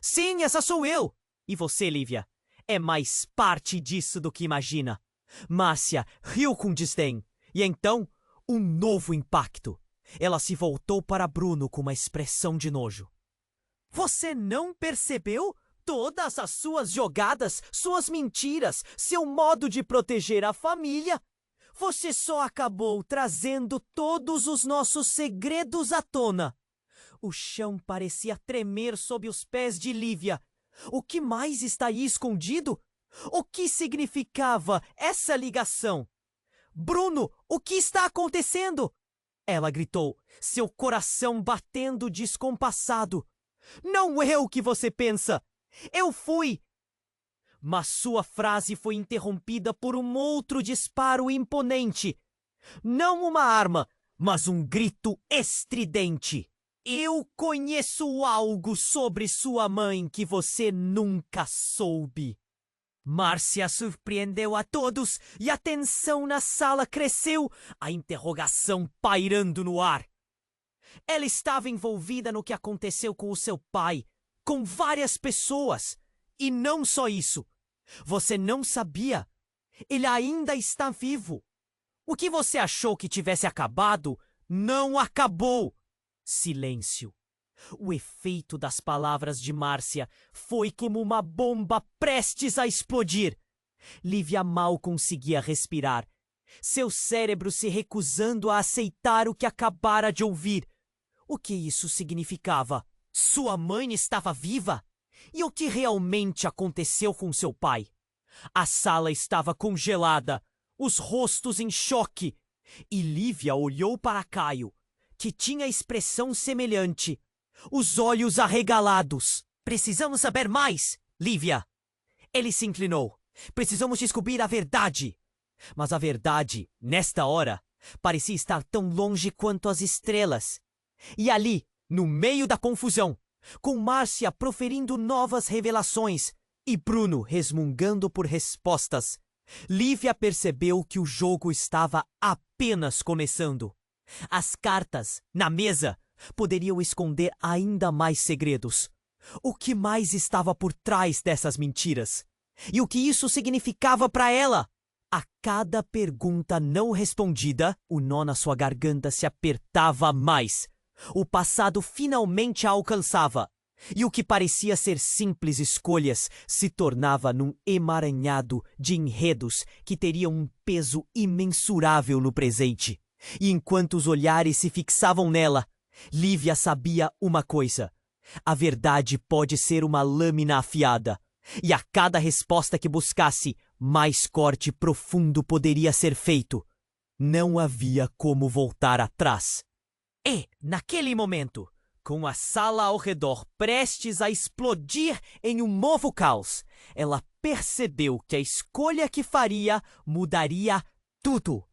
"Sim, essa sou eu!" "E você, Lívia? É mais parte disso do que imagina." Márcia riu com desdém, e então, um novo impacto. Ela se voltou para Bruno com uma expressão de nojo. "Você não percebeu? Todas as suas jogadas, suas mentiras, seu modo de proteger a família. Você só acabou trazendo todos os nossos segredos à tona." O chão parecia tremer sob os pés de Lívia. O que mais está aí escondido? O que significava essa ligação? "Bruno, o que está acontecendo?" ela gritou, seu coração batendo descompassado. "Não é o que você pensa. Eu fui..." Mas sua frase foi interrompida por um outro disparo imponente. Não uma arma, mas um grito estridente. "Eu conheço algo sobre sua mãe que você nunca soube." Márcia surpreendeu a todos e a tensão na sala cresceu, a interrogação pairando no ar. Ela estava envolvida no que aconteceu com o seu pai, com várias pessoas. E não só isso. Você não sabia. Ele ainda está vivo. O que você achou que tivesse acabado, não acabou. Silêncio. O efeito das palavras de Márcia foi como uma bomba prestes a explodir. Lívia mal conseguia respirar. Seu cérebro se recusando a aceitar o que acabara de ouvir. O que isso significava? Sua mãe estava viva? E o que realmente aconteceu com seu pai? A sala estava congelada, os rostos em choque. E Lívia olhou para Caio, que tinha expressão semelhante. Os olhos arregalados. Precisamos saber mais, Lívia. Ele se inclinou. Precisamos descobrir a verdade. Mas a verdade, nesta hora, parecia estar tão longe quanto as estrelas. E ali, no meio da confusão, com Márcia proferindo novas revelações e Bruno resmungando por respostas, Lívia percebeu que o jogo estava apenas começando. As cartas, na mesa, poderiam esconder ainda mais segredos. O que mais estava por trás dessas mentiras? E o que isso significava para ela? A cada pergunta não respondida, o nó na sua garganta se apertava mais. O passado finalmente a alcançava. E o que parecia ser simples escolhas se tornava num emaranhado de enredos que teriam um peso imensurável no presente. E enquanto os olhares se fixavam nela, Lívia sabia uma coisa. A verdade pode ser uma lâmina afiada. E a cada resposta que buscasse, mais corte profundo poderia ser feito. Não havia como voltar atrás. E, naquele momento, com a sala ao redor prestes a explodir em um novo caos, ela percebeu que a escolha que faria mudaria tudo.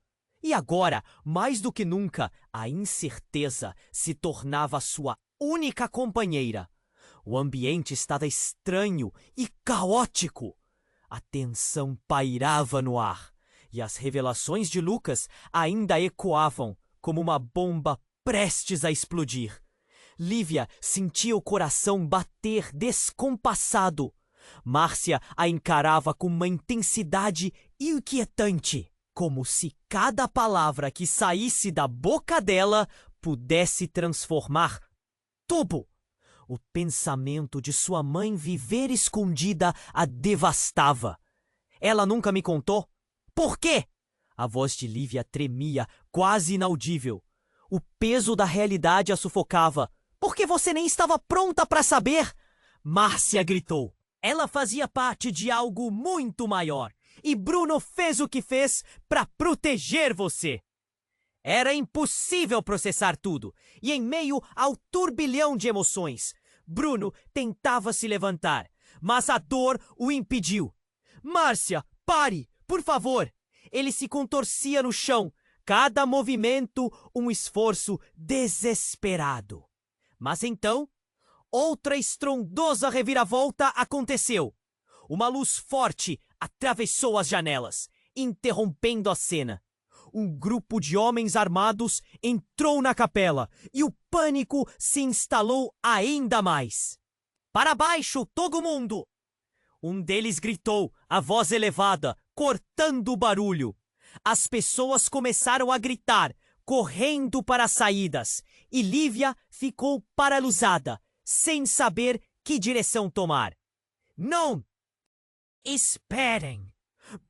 E agora, mais do que nunca, a incerteza se tornava sua única companheira. O ambiente estava estranho e caótico. A tensão pairava no ar, e as revelações de Lucas ainda ecoavam como uma bomba prestes a explodir. Lívia sentia o coração bater descompassado. Márcia a encarava com uma intensidade inquietante, como se cada palavra que saísse da boca dela pudesse transformar tudo. O pensamento de sua mãe viver escondida a devastava. Ela nunca me contou? Por quê? A voz de Lívia tremia, quase inaudível. O peso da realidade a sufocava. Porque você nem estava pronta para saber? Márcia gritou. Ela fazia parte de algo muito maior. E Bruno fez o que fez para proteger você. Era impossível processar tudo. E em meio ao turbilhão de emoções, Bruno tentava se levantar, mas a dor o impediu. Márcia, pare, por favor. Ele se contorcia no chão, cada movimento um esforço desesperado. Mas então, outra estrondosa reviravolta aconteceu. Uma luz forte atravessou as janelas, interrompendo a cena. Um grupo de homens armados entrou na capela e o pânico se instalou ainda mais. Para baixo, todo mundo! Um deles gritou, a voz elevada, cortando o barulho. As pessoas começaram a gritar, correndo para as saídas, e Lívia ficou paralisada, sem saber que direção tomar. Não! Esperem!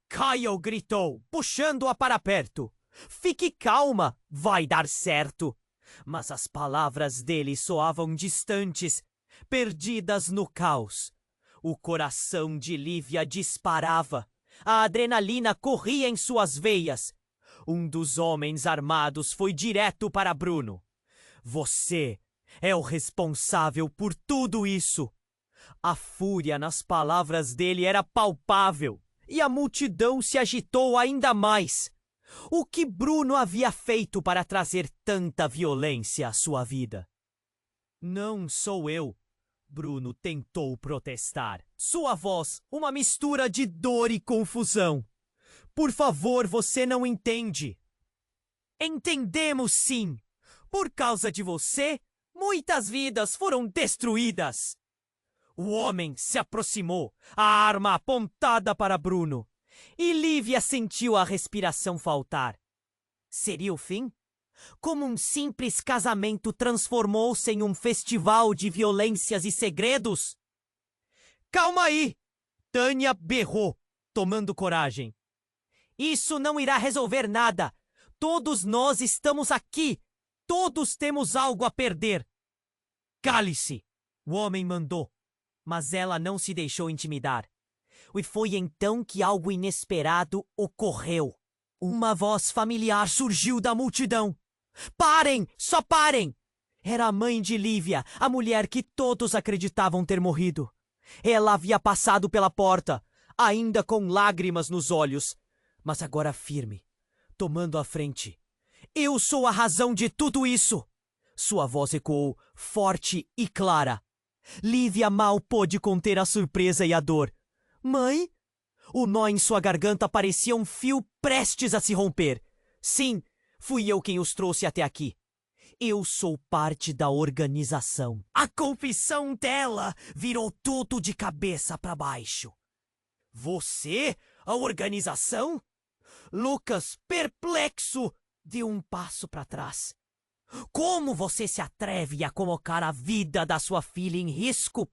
Caio gritou, puxando-a para perto. Fique calma, vai dar certo. Mas as palavras dele soavam distantes, perdidas no caos. O coração de Lívia disparava. A adrenalina corria em suas veias. Um dos homens armados foi direto para Bruno. Você é o responsável por tudo isso. A fúria nas palavras dele era palpável. E a multidão se agitou ainda mais. O que Bruno havia feito para trazer tanta violência à sua vida? Não sou eu. Bruno tentou protestar. Sua voz, uma mistura de dor e confusão. Por favor, você não entende. Entendemos sim. Por causa de você, muitas vidas foram destruídas. O homem se aproximou, a arma apontada para Bruno. E Lívia sentiu a respiração faltar. Seria o fim? Como um simples casamento transformou-se em um festival de violências e segredos? Calma aí! Tânia berrou, tomando coragem. Isso não irá resolver nada. Todos nós estamos aqui. Todos temos algo a perder. Cale-se! O homem mandou. Mas ela não se deixou intimidar. E foi então que algo inesperado ocorreu. Uma voz familiar surgiu da multidão. Parem! Só parem! Era a mãe de Lívia, a mulher que todos acreditavam ter morrido. Ela havia passado pela porta, ainda com lágrimas nos olhos, mas agora firme, tomando a frente. Eu sou a razão de tudo isso! Sua voz ecoou, forte e clara. Lívia mal pôde conter a surpresa e a dor. Mãe? O nó em sua garganta parecia um fio prestes a se romper. Sim, fui eu quem os trouxe até aqui. Eu sou parte da organização. A confissão dela virou tudo de cabeça para baixo. Você? A organização? Lucas, perplexo, deu um passo para trás. Como você se atreve a colocar a vida da sua filha em risco?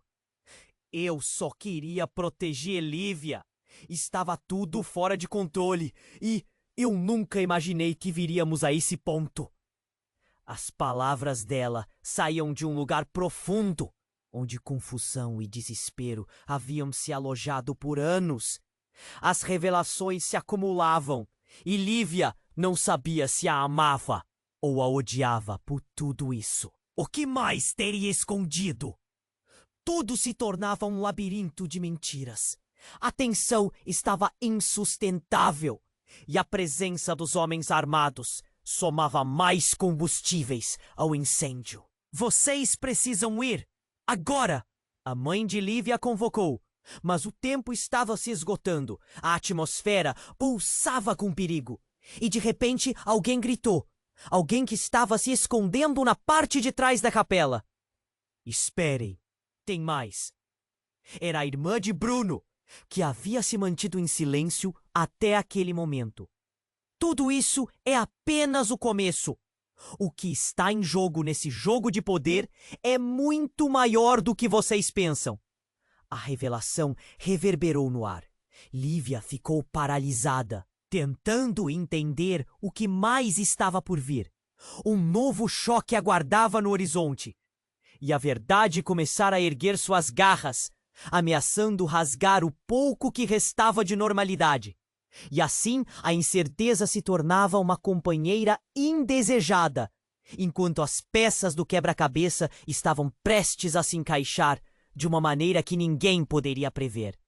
Eu só queria proteger Lívia. Estava tudo fora de controle e eu nunca imaginei que viríamos a esse ponto. As palavras dela saíam de um lugar profundo, onde confusão e desespero haviam se alojado por anos. As revelações se acumulavam e Lívia não sabia se a amava ou a odiava por tudo isso. O que mais teria escondido? Tudo se tornava um labirinto de mentiras. A tensão estava insustentável e a presença dos homens armados somava mais combustíveis ao incêndio. Vocês precisam ir, agora! A mãe de Lívia convocou, mas o tempo estava se esgotando. A atmosfera pulsava com perigo. E de repente alguém gritou. Alguém que estava se escondendo na parte de trás da capela. Esperem, tem mais. Era a irmã de Bruno, que havia se mantido em silêncio até aquele momento. Tudo isso é apenas o começo. O que está em jogo nesse jogo de poder é muito maior do que vocês pensam. A revelação reverberou no ar. Lívia ficou paralisada, tentando entender o que mais estava por vir. Um novo choque aguardava no horizonte. E a verdade começara a erguer suas garras, ameaçando rasgar o pouco que restava de normalidade. E assim a incerteza se tornava uma companheira indesejada, enquanto as peças do quebra-cabeça estavam prestes a se encaixar de uma maneira que ninguém poderia prever.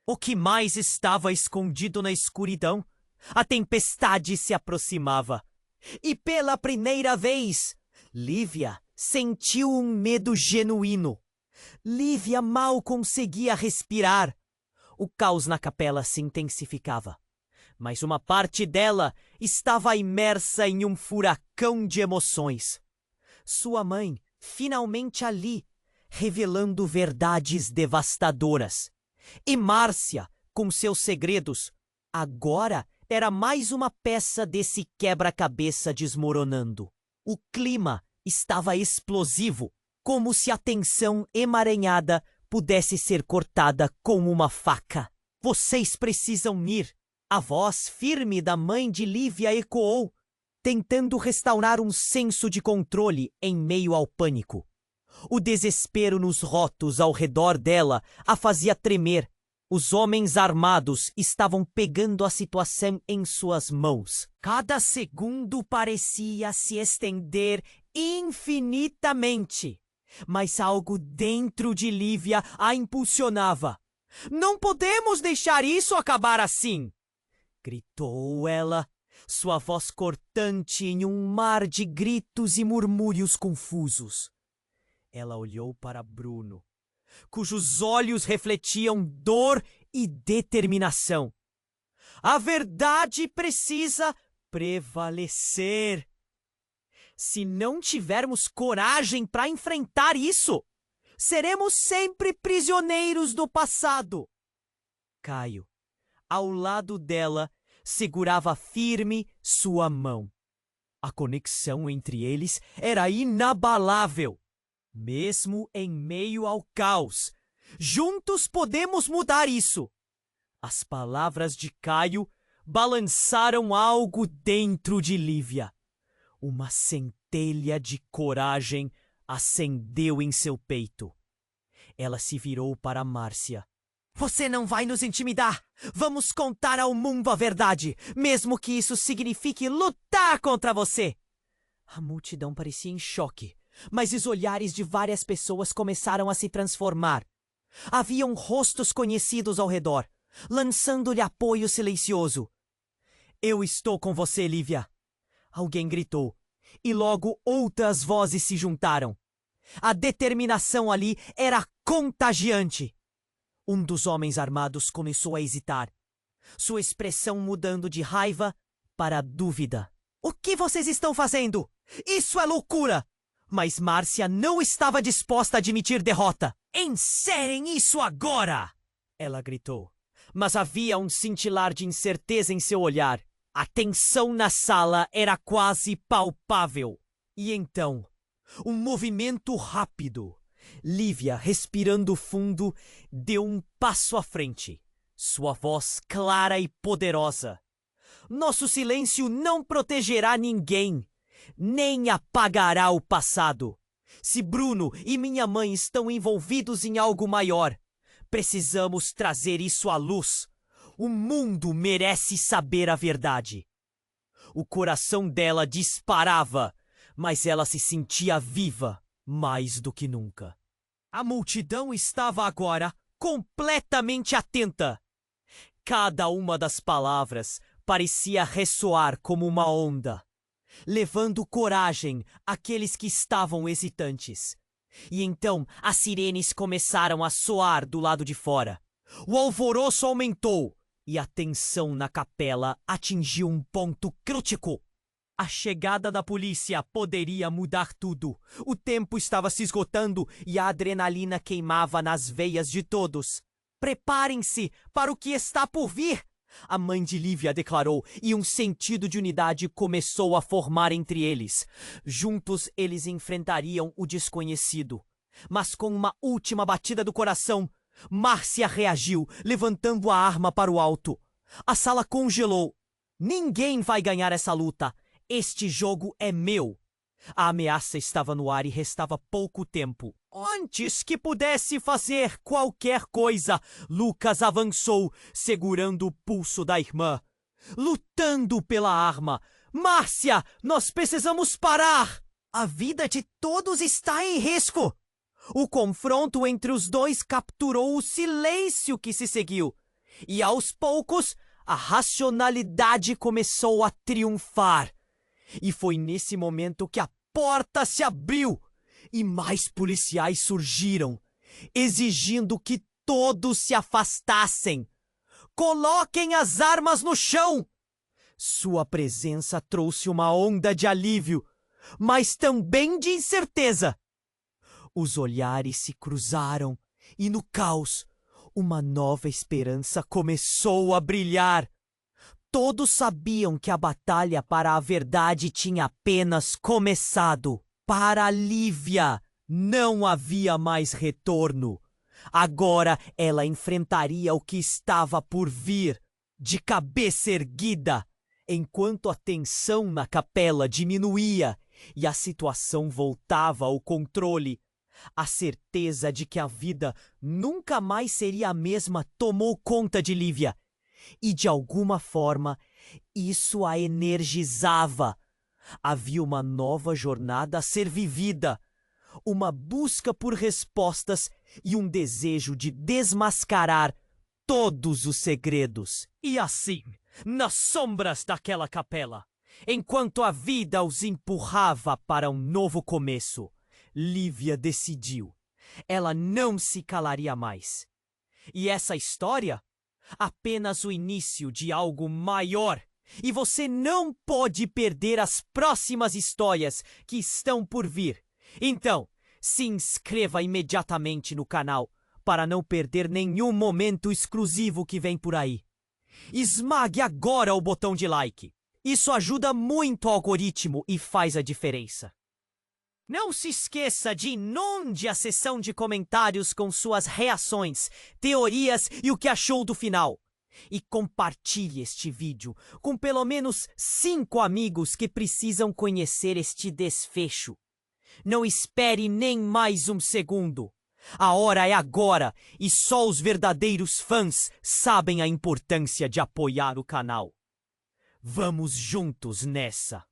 O que mais estava escondido na escuridão? A tempestade se aproximava. E pela primeira vez, Lívia sentiu um medo genuíno. Lívia mal conseguia respirar. O caos na capela se intensificava, mas uma parte dela estava imersa em um furacão de emoções. Sua mãe, finalmente ali, revelando verdades devastadoras. E Márcia, com seus segredos, agora era mais uma peça desse quebra-cabeça desmoronando. O clima estava explosivo, como se a tensão emaranhada pudesse ser cortada com uma faca. Vocês precisam ir. A voz firme da mãe de Lívia ecoou, tentando restaurar um senso de controle em meio ao pânico. O desespero nos rotos ao redor dela a fazia tremer. Os homens armados estavam pegando a situação em suas mãos. Cada segundo parecia se estender infinitamente. Mas algo dentro de Lívia a impulsionava. Não podemos deixar isso acabar assim! Gritou ela, sua voz cortante em um mar de gritos e murmúrios confusos. Ela olhou para Bruno, cujos olhos refletiam dor e determinação. A verdade precisa prevalecer. Se não tivermos coragem para enfrentar isso, seremos sempre prisioneiros do passado. Caio, ao lado dela, segurava firme sua mão. A conexão entre eles era inabalável. Mesmo em meio ao caos, juntos podemos mudar isso. As palavras de Caio balançaram algo dentro de Lívia. Uma centelha de coragem acendeu em seu peito. Ela se virou para Márcia. Você não vai nos intimidar! Vamos contar ao mundo a verdade, mesmo que isso signifique lutar contra você! A multidão parecia em choque, mas os olhares de várias pessoas começaram a se transformar. Haviam rostos conhecidos ao redor, lançando-lhe apoio silencioso. Eu estou com você, Lívia! Alguém gritou, e logo outras vozes se juntaram. A determinação ali era contagiante. Um dos homens armados começou a hesitar, sua expressão mudando de raiva para dúvida. O que vocês estão fazendo? Isso é loucura! Mas Márcia não estava disposta a admitir derrota. Encerrem isso agora! Ela gritou. Mas havia um cintilar de incerteza em seu olhar. A tensão na sala era quase palpável. E então, um movimento rápido. Lívia, respirando fundo, deu um passo à frente. Sua voz clara e poderosa. Nosso silêncio não protegerá ninguém, nem apagará o passado. Se Bruno e minha mãe estão envolvidos em algo maior, precisamos trazer isso à luz. O mundo merece saber a verdade. O coração dela disparava, mas ela se sentia viva mais do que nunca. A multidão estava agora completamente atenta. Cada uma das palavras parecia ressoar como uma onda, levando coragem àqueles que estavam hesitantes. E então as sirenes começaram a soar do lado de fora. O alvoroço aumentou e a tensão na capela atingiu um ponto crítico. A chegada da polícia poderia mudar tudo. O tempo estava se esgotando e a adrenalina queimava nas veias de todos. Preparem-se para o que está por vir! A mãe de Lívia declarou, e um sentido de unidade começou a formar entre eles. Juntos eles enfrentariam o desconhecido. Mas com uma última batida do coração, Márcia reagiu, levantando a arma para o alto. A sala congelou. Ninguém vai ganhar essa luta. Este jogo é meu. A ameaça estava no ar e restava pouco tempo. Antes que pudesse fazer qualquer coisa, Lucas avançou, segurando o pulso da irmã, lutando pela arma. Márcia, nós precisamos parar! A vida de todos está em risco! O confronto entre os dois capturou o silêncio que se seguiu. E aos poucos, a racionalidade começou a triunfar. E foi nesse momento que a porta se abriu e mais policiais surgiram, exigindo que todos se afastassem. Coloquem as armas no chão! Sua presença trouxe uma onda de alívio, mas também de incerteza. Os olhares se cruzaram e no caos, uma nova esperança começou a brilhar. Todos sabiam que a batalha para a verdade tinha apenas começado. Para Lívia, não havia mais retorno. Agora ela enfrentaria o que estava por vir, de cabeça erguida, enquanto a tensão na capela diminuía e a situação voltava ao controle. A certeza de que a vida nunca mais seria a mesma tomou conta de Lívia. E de alguma forma, isso a energizava. Havia uma nova jornada a ser vivida, uma busca por respostas e um desejo de desmascarar todos os segredos. E assim, nas sombras daquela capela, enquanto a vida os empurrava para um novo começo, Lívia decidiu. Ela não se calaria mais. E essa história? Apenas o início de algo maior. E você não pode perder as próximas histórias que estão por vir. Então, se inscreva imediatamente no canal para não perder nenhum momento exclusivo que vem por aí. Esmague agora o botão de like. Isso ajuda muito o algoritmo e faz a diferença. Não se esqueça de inunde a seção de comentários com suas reações, teorias e o que achou do final. E compartilhe este vídeo com pelo menos 5 amigos que precisam conhecer este desfecho. Não espere nem mais um segundo. A hora é agora e só os verdadeiros fãs sabem a importância de apoiar o canal. Vamos juntos nessa!